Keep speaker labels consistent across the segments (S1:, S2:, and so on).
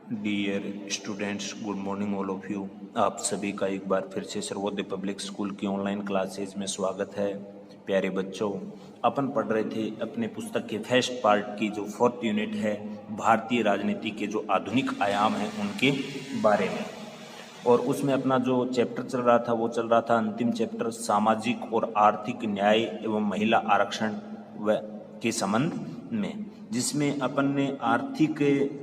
S1: Dear students, good morning all of you. आप सभी का एक बार फिर से सर्वोदय पब्लिक स्कूल की ऑनलाइन क्लासेज में स्वागत है। प्यारे बच्चों, अपन पढ़ रहे थे अपने पुस्तक के फर्स्ट पार्ट की जो 4th यूनिट है, भारतीय राजनीति के जो आधुनिक आयाम हैं उनके बारे में। और उसमें अपना जो चैप्टर चल रहा था वो चल रहा था अंतिम चैप्टर, सामाजिक और आर्थिक न्याय एवं महिला आरक्षण व के संबंध में, जिसमें अपन ने आर्थिक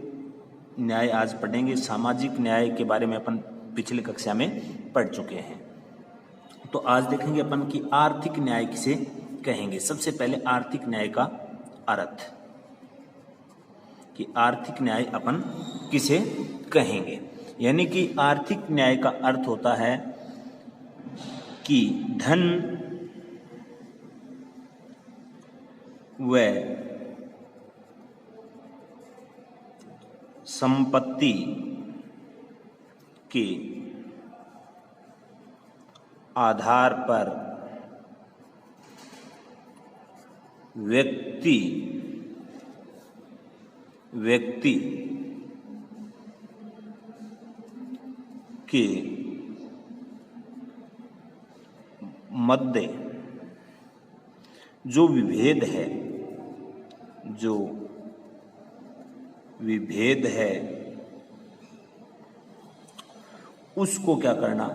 S1: न्याय आज पढ़ेंगे। सामाजिक न्याय के बारे में अपन पिछली कक्षा में पढ़ चुके हैं। तो आज देखेंगे अपन कि आर्थिक न्याय किसे कहेंगे। सबसे पहले आर्थिक न्याय का अर्थ, कि आर्थिक न्याय अपन किसे कहेंगे। यानी कि आर्थिक न्याय का अर्थ होता है कि धन व संपत्ति के आधार पर व्यक्ति के मध्य जो विभेद है उसको क्या करना,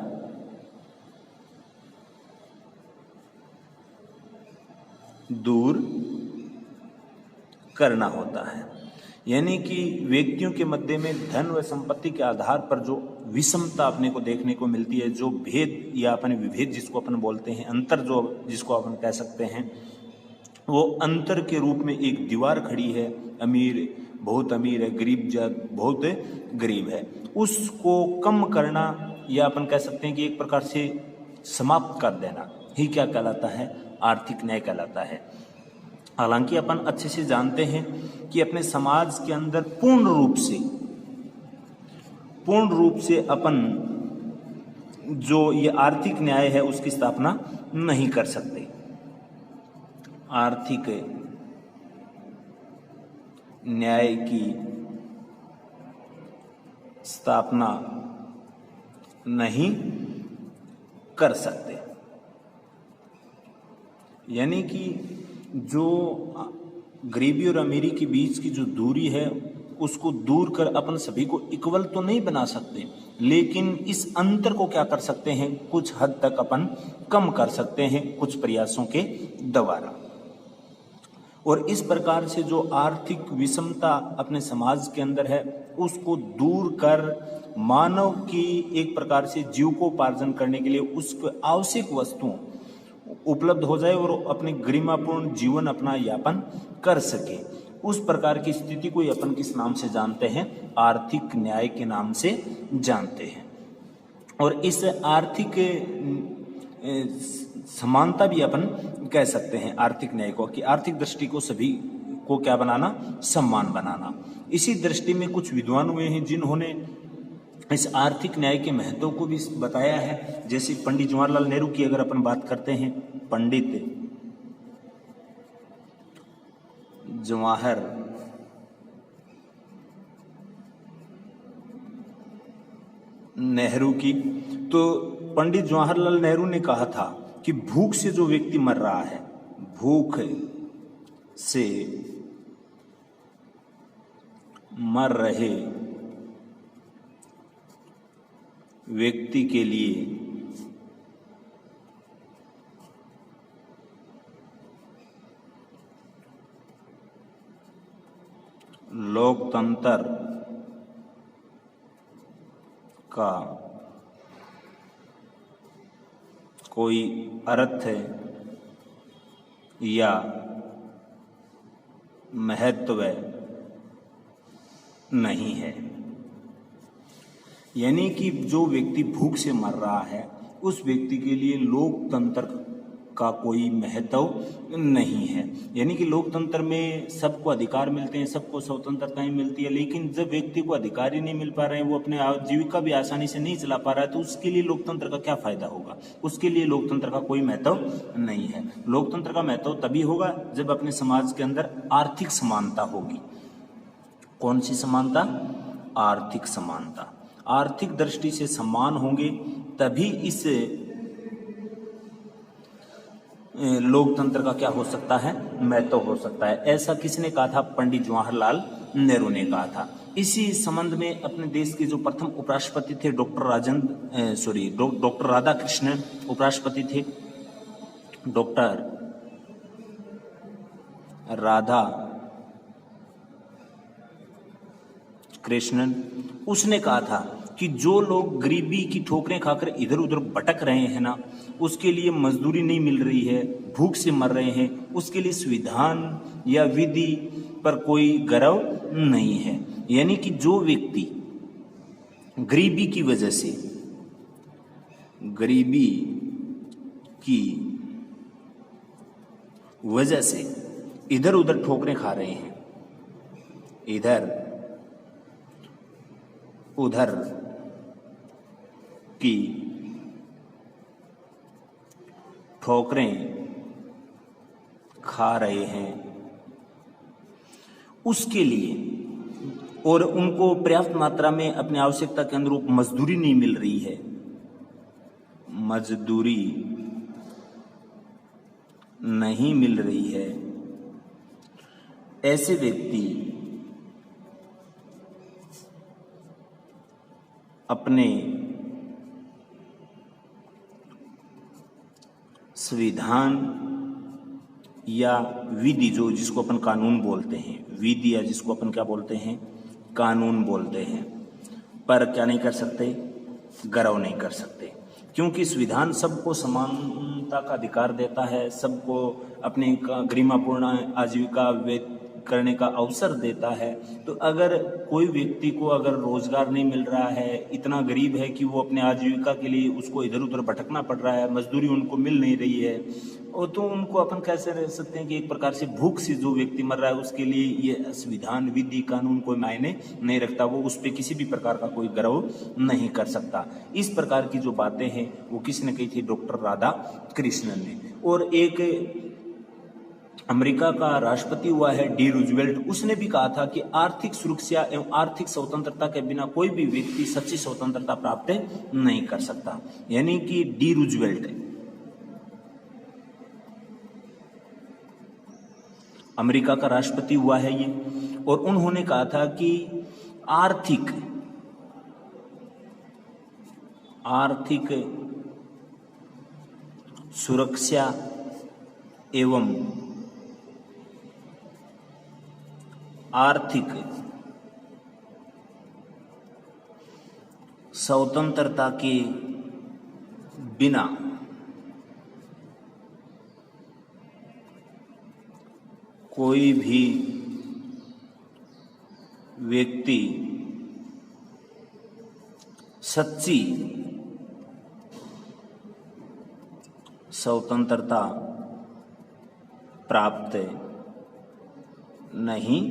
S1: दूर करना होता है। यानी कि व्यक्तियों के मध्य में धन व संपत्ति के आधार पर जो विषमता अपने को देखने को मिलती है, जो भेद या अपने विभेद जिसको अपन बोलते हैं, अंतर जो जिसको अपन कह सकते हैं, वो अंतर के रूप में एक दीवार खड़ी है। अमीर बहुत अमीर है, गरीब बहुत गरीब है, उसको कम करना या अपन कह सकते हैं कि एक प्रकार से समाप्त कर देना ही क्या कहलाता है, आर्थिक न्याय कहलाता है। हालांकि अपन अच्छे से जानते हैं कि अपने समाज के अंदर पूर्ण रूप से अपन जो ये आर्थिक न्याय है उसकी स्थापना नहीं कर सकते। आर्थिक न्याय की स्थापना नहीं कर सकते। यानी कि जो गरीबी और अमीरी के बीच की जो दूरी है उसको दूर कर अपन सभी को इक्वल तो नहीं बना सकते, लेकिन इस अंतर को क्या कर सकते हैं, कुछ हद तक अपन कम कर सकते हैं कुछ प्रयासों के द्वारा। और इस प्रकार से जो आर्थिक विषमता अपने समाज के अंदर है उसको दूर कर मानव की एक प्रकार से जीविकोपार्जन करने के लिए उसको आवश्यक वस्तुओं उपलब्ध हो जाए और अपने गरिमापूर्ण जीवन अपना यापन कर सके, उस प्रकार की स्थिति को अपन किस नाम से जानते हैं, आर्थिक न्याय के नाम से जानते हैं। और इस आर्थिक समानता भी अपन कह सकते हैं आर्थिक न्याय को, कि आर्थिक दृष्टि को सभी को क्या बनाना, सम्मान बनाना। इसी दृष्टि में कुछ विद्वान हुए हैं जिन्होंने इस आर्थिक न्याय के महत्व को भी बताया है। जैसे पंडित जवाहरलाल नेहरू की अगर अपन बात करते हैं, पंडित जवाहर नेहरू की, तो पंडित जवाहरलाल नेहरू ने कहा था कि भूख से जो व्यक्ति मर रहा है, भूख से मर रहे व्यक्ति के लिए लोकतंत्र का कोई अर्थ या महत्व नहीं है। यानी कि जो व्यक्ति भूख से मर रहा है उस व्यक्ति के लिए लोकतंत्र का कोई महत्व नहीं है। यानी कि लोकतंत्र में सबको अधिकार मिलते हैं, सबको स्वतंत्रताएं मिलती है, लेकिन जब व्यक्ति को अधिकार ही नहीं मिल पा रहे हैं, वो अपने आजीविका भी आसानी से नहीं चला पा रहा है, तो उसके लिए लोकतंत्र का क्या फायदा होगा, उसके लिए लोकतंत्र का कोई महत्व नहीं है। लोकतंत्र का महत्व तभी होगा जब अपने समाज के अंदर आर्थिक समानता होगी। कौन सी समानता? आर्थिक समानता। आर्थिक दृष्टि से समान होंगे तभी इस लोकतंत्र का क्या हो सकता है, महत्व हो सकता है। ऐसा किसने कहा था? पंडित जवाहरलाल नेहरू ने कहा था। इसी संबंध में अपने देश के जो प्रथम उपराष्ट्रपति थे डॉक्टर राधाकृष्णन उपराष्ट्रपति थे। डॉक्टर राधा कृष्णन, उसने कहा था कि जो लोग गरीबी की ठोकरें खाकर इधर उधर भटक रहे हैं ना, उसके लिए मजदूरी नहीं मिल रही है, भूख से मर रहे हैं, उसके लिए संविधान या विधि पर कोई गर्व नहीं है। यानी कि जो व्यक्ति गरीबी की वजह से इधर उधर ठोकरें खा रहे हैं, इधर उधर की ठोकरें खा रहे हैं, उसके लिए और उनको पर्याप्त मात्रा में अपनी आवश्यकता के अनुरूप मजदूरी नहीं मिल रही है, मजदूरी नहीं मिल रही है, ऐसे व्यक्ति अपने संविधान या विधि, जो जिसको अपन कानून बोलते हैं, विधि या जिसको अपन क्या बोलते हैं, कानून बोलते हैं, पर क्या नहीं कर सकते, गर्व नहीं कर सकते। क्योंकि संविधान सबको समानता का अधिकार देता है, सबको अपने गरिमापूर्ण आजीविका करने का अवसर देता है। तो अगर कोई व्यक्ति को अगर रोजगार नहीं मिल रहा है, इतना गरीब है कि वो अपने आजीविका के लिए उसको इधर उधर भटकना पड़ रहा है, मजदूरी उनको मिल नहीं रही है, और तो उनको अपन कैसे रह सकते हैं कि एक प्रकार से भूख से जो व्यक्ति मर रहा है उसके लिए ये संविधान विधि कानून कोई मायने नहीं रखता, वो उस पर किसी भी प्रकार का कोई गर्व नहीं कर सकता। इस प्रकार की जो बातें हैं वो किसने कही थी? डॉक्टर राधा कृष्णन ने। और एक अमेरिका का राष्ट्रपति हुआ है डी रूजवेल्ट, उसने भी कहा था कि आर्थिक सुरक्षा एवं आर्थिक स्वतंत्रता के बिना कोई भी व्यक्ति सच्ची स्वतंत्रता प्राप्त नहीं कर सकता। यानी कि डी रूजवेल्ट अमेरिका का राष्ट्रपति हुआ है ये, और उन्होंने कहा था कि आर्थिक सुरक्षा एवं आर्थिक स्वतंत्रता के बिना कोई भी व्यक्ति सच्ची स्वतंत्रता प्राप्त नहीं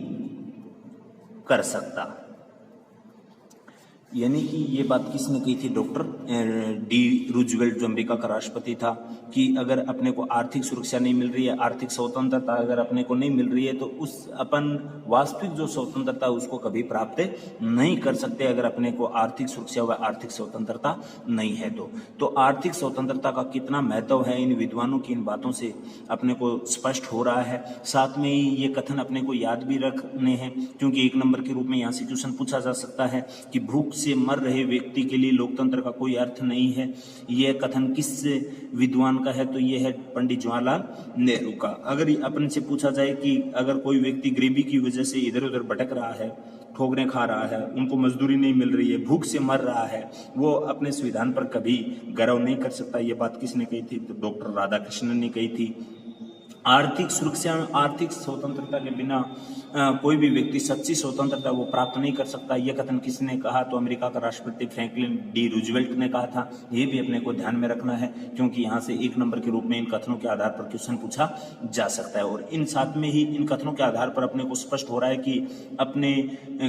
S1: कर सकता। यानी कि ये बात किसने कही थी? डॉक्टर डी रूजवेल्ट, जो अमेरिका का राष्ट्रपति था, कि अगर अपने को आर्थिक सुरक्षा नहीं मिल रही है, आर्थिक स्वतंत्रता अगर अपने को नहीं मिल रही है, तो उस अपन वास्तविक जो स्वतंत्रता उसको कभी प्राप्त नहीं कर सकते, अगर अपने को आर्थिक सुरक्षा व आर्थिक स्वतंत्रता नहीं है तो आर्थिक स्वतंत्रता का कितना महत्व है इन विद्वानों की इन बातों से अपने को स्पष्ट हो रहा है। साथ में ही ये कथन अपने को याद भी रखने हैं, क्योंकि एक नंबर के रूप में यहाँ से क्वेश्चन पूछा जा सकता है कि भूख से मर रहे व्यक्ति के लिए लोकतंत्र का कोई अर्थ नहीं है। यह कथन किस विद्वान का है? तो यह है पंडित जवाहरलाल नेहरू का। अगर अपन से पूछा जाए कि अगर कोई व्यक्ति गरीबी की वजह से इधर उधर भटक रहा है, ठोकरें खा रहा है, उनको मजदूरी नहीं मिल रही है, भूख से मर रहा है, वो अपने संविधान पर कभी गर्व नहीं कर सकता। ये बात किसने कही थी? तो डॉक्टर राधाकृष्णन ने कही थी। आर्थिक सुरक्षा आर्थिक स्वतंत्रता के बिना कोई भी व्यक्ति सच्ची स्वतंत्रता वो प्राप्त नहीं कर सकता। यह कथन किसने कहा? तो अमेरिका का राष्ट्रपति फ्रैंकलिन डी रूजवेल्ट ने कहा था। ये भी अपने को ध्यान में रखना है, क्योंकि यहाँ से एक नंबर के रूप में इन कथनों के आधार पर क्वेश्चन पूछा जा सकता है। और इन साथ में ही इन कथनों के आधार पर अपने को स्पष्ट हो रहा है कि अपने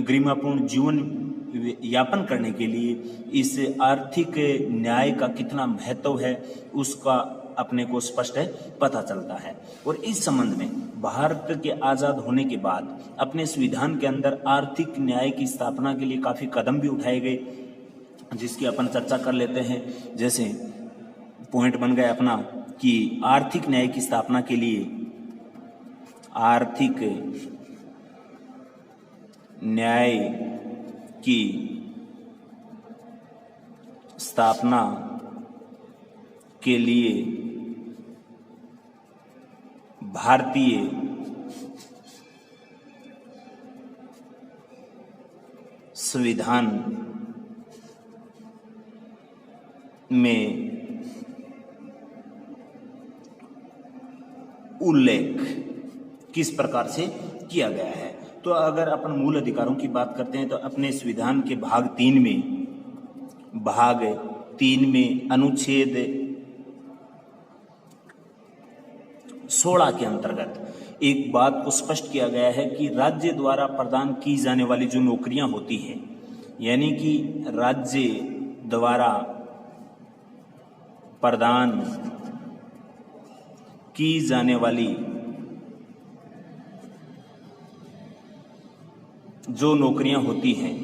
S1: गरिमापूर्ण जीवन यापन करने के लिए इस आर्थिक न्याय का कितना महत्व है, उसका अपने को स्पष्ट पता चलता है। और इस संबंध में भारत के आज़ाद होने के बाद अपने संविधान के अंदर आर्थिक न्याय की स्थापना के लिए काफ़ी कदम भी उठाए गए, जिसकी अपन चर्चा कर लेते हैं। जैसे पॉइंट बन गया अपना कि आर्थिक न्याय की स्थापना के लिए आर्थिक न्याय की स्थापना के लिए भारतीय संविधान में उल्लेख किस प्रकार से किया गया है। तो अगर अपन मूल अधिकारों की बात करते हैं तो अपने संविधान के भाग 3 में अनुच्छेद 16 के अंतर्गत एक बात को स्पष्ट किया गया है कि राज्य द्वारा प्रदान की जाने वाली जो नौकरियां होती हैं, यानी कि राज्य द्वारा प्रदान की जाने वाली जो नौकरियां होती हैं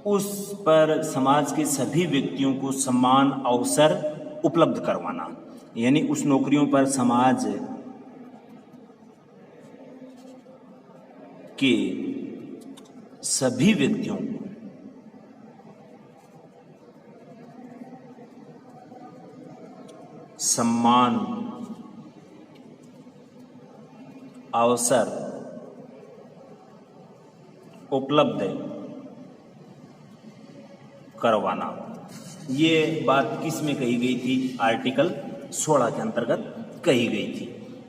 S1: उस पर समाज के सभी व्यक्तियों को समान अवसर उपलब्ध करवाना, यानी उस नौकरियों पर समाज के सभी व्यक्तियों को समान अवसर उपलब्ध करवाना। ये बात किस में कही गई थी? आर्टिकल 16 के अंतर्गत कही गई थी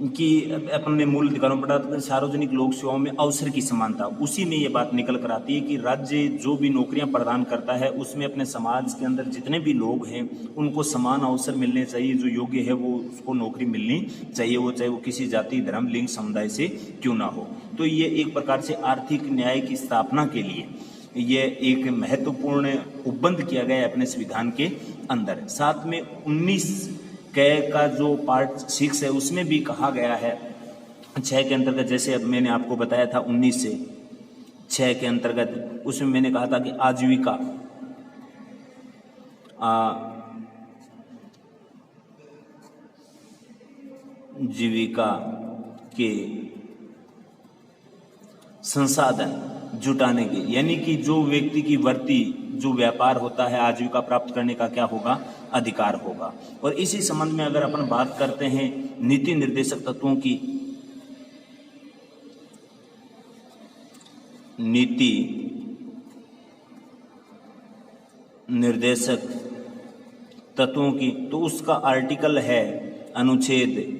S1: कि अपन ने मूल अधिकारों पर पढ़ा था सार्वजनिक लोक सेवाओं में अवसर की समानता। उसी में ये बात निकल कर आती है कि राज्य जो भी नौकरियां प्रदान करता है उसमें अपने समाज के अंदर जितने भी लोग हैं उनको समान अवसर मिलने चाहिए। जो योग्य है वो उसको नौकरी मिलनी चाहिए, वो चाहे वो किसी जाति, धर्म, लिंग, समुदाय से क्यों ना हो। तो ये एक प्रकार से आर्थिक न्याय की स्थापना के लिए ये एक महत्वपूर्ण उपबंध किया गया है अपने संविधान के अंदर। साथ में 19 का जो पार्ट 6 है उसमें भी कहा गया है 6 के अंतर्गत, जैसे अब मैंने आपको बताया था 19 से 6 के अंतर्गत उसमें मैंने कहा था कि आजीविका जीविका के संसाधन जुटाने के, यानी कि जो व्यक्ति की वृत्ति जो व्यापार होता है आजीविका प्राप्त करने का क्या होगा? अधिकार होगा। और इसी संबंध में अगर अपन बात करते हैं नीति निर्देशक तत्वों की, नीति निर्देशक तत्वों की, तो उसका आर्टिकल है अनुच्छेद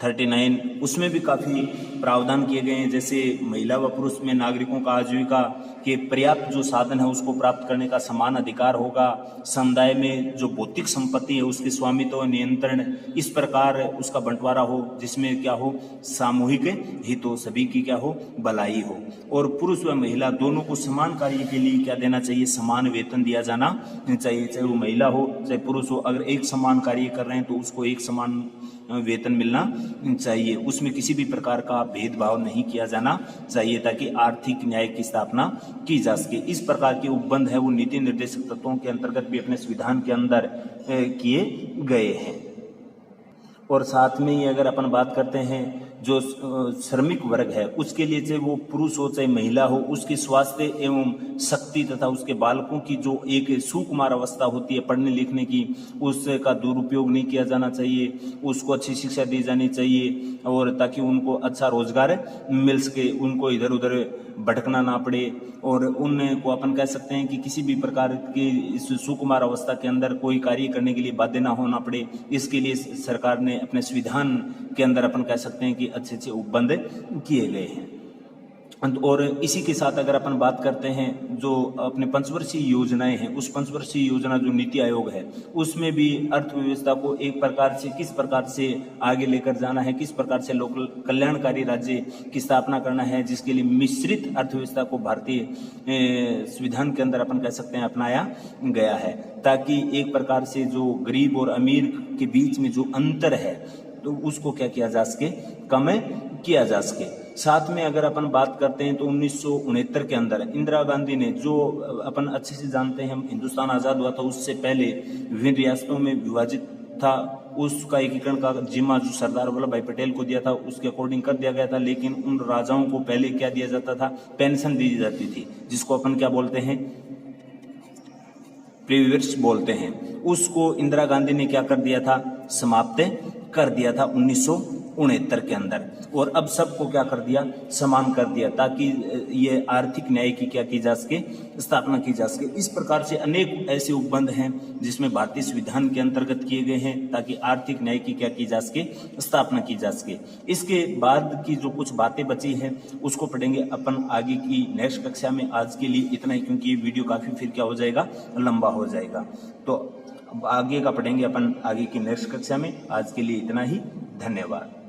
S1: 39। उसमें भी काफी प्रावधान किए गए हैं। जैसे महिला व पुरुष में नागरिकों का आजीविका के पर्याप्त जो साधन है उसको प्राप्त करने का समान अधिकार होगा। समुदाय में जो भौतिक संपत्ति है उसके स्वामित्व व नियंत्रण इस प्रकार उसका बंटवारा हो जिसमें क्या हो? सामूहिक हित हो, सभी की क्या हो? भलाई हो। और पुरुष व महिला दोनों को समान कार्य के लिए क्या देना चाहिए? समान वेतन दिया जाना चाहिए, चाहे वो महिला हो चाहे पुरुष हो। अगर एक समान कार्य कर रहे हैं तो उसको एक समान वेतन मिलना चाहिए, उसमें किसी भी प्रकार का भेदभाव नहीं किया जाना चाहिए ताकि आर्थिक न्याय की स्थापना की जा सके। इस प्रकार के उपबंध है वो नीति निर्देशक तत्वों के अंतर्गत भी अपने संविधान के अंदर किए गए हैं। और साथ में ही अगर अपन बात करते हैं जो श्रमिक वर्ग है उसके लिए, चाहे वो पुरुष हो चाहे महिला हो, उसके स्वास्थ्य एवं शक्ति तथा उसके बालकों की जो एक सुकुमार अवस्था होती है पढ़ने लिखने की, उसका दुरुपयोग नहीं किया जाना चाहिए। उसको अच्छी शिक्षा दी जानी चाहिए और ताकि उनको अच्छा रोजगार मिल सके, उनको इधर उधर भटकना ना पड़े और उनको अपन कह सकते हैं कि किसी भी प्रकार की इस सुकुमार अवस्था के अंदर कोई कार्य करने के लिए बाध्य ना होना पड़े। इसके लिए सरकार ने अपने संविधान के अंदर अपन कह सकते हैं कि अच्छे अच्छे उपबंध किए गए हैं। और इसी के साथ अगर अपन बात करते हैं जो अपने पंचवर्षीय योजनाएं हैं, उस पंचवर्षीय योजना जो नीति आयोग है उसमें भी अर्थव्यवस्था को एक प्रकार से किस प्रकार से आगे लेकर जाना है, किस प्रकार से लोक कल्याणकारी राज्य की स्थापना करना है, जिसके लिए मिश्रित अर्थव्यवस्था को भारतीय संविधान के अंदर अपन कह सकते हैं अपनाया गया है, ताकि एक प्रकार से जो गरीब और अमीर के बीच में जो अंतर है तो उसको क्या किया जा सके, कम किया जा सके। साथ में अगर अपन बात करते हैं तो 1969 के अंदर इंदिरा गांधी ने, जो अपन अच्छे से जानते हैं, हम हिंदुस्तान आज़ाद हुआ था उससे पहले विभिन्न रियासतों में विभाजित था, उसका एकीकरण का जिम्मा जो सरदार वल्लभ भाई पटेल को दिया था उसके अकॉर्डिंग कर दिया गया था। लेकिन उन राजाओं को पहले क्या दिया जाता था, पेंशन दी जाती थी, जिसको अपन क्या बोलते हैं, प्रीवियर्स बोलते हैं। उसको इंदिरा गांधी ने क्या कर दिया था, समाप्त कर दिया था 1969 के अंदर, और अब सबको क्या कर दिया, समान कर दिया, ताकि ये आर्थिक न्याय की क्या की जा सके, स्थापना की जा सके। इस प्रकार से अनेक ऐसे उपबंध हैं जिसमें भारतीय संविधान के अंतर्गत किए गए हैं ताकि आर्थिक न्याय की क्या की जा सके, स्थापना की जा सके। इसके बाद की जो कुछ बातें बची हैं उसको पढ़ेंगे अपन आगे की नेक्स्ट कक्षा में। आज के लिए इतना ही, क्योंकि ये वीडियो काफी फिर क्या हो जाएगा, लंबा हो जाएगा, तो आगे का पढ़ेंगे अपन आगे की नेक्स्ट कक्षा में। आज के लिए इतना ही, धन्यवाद।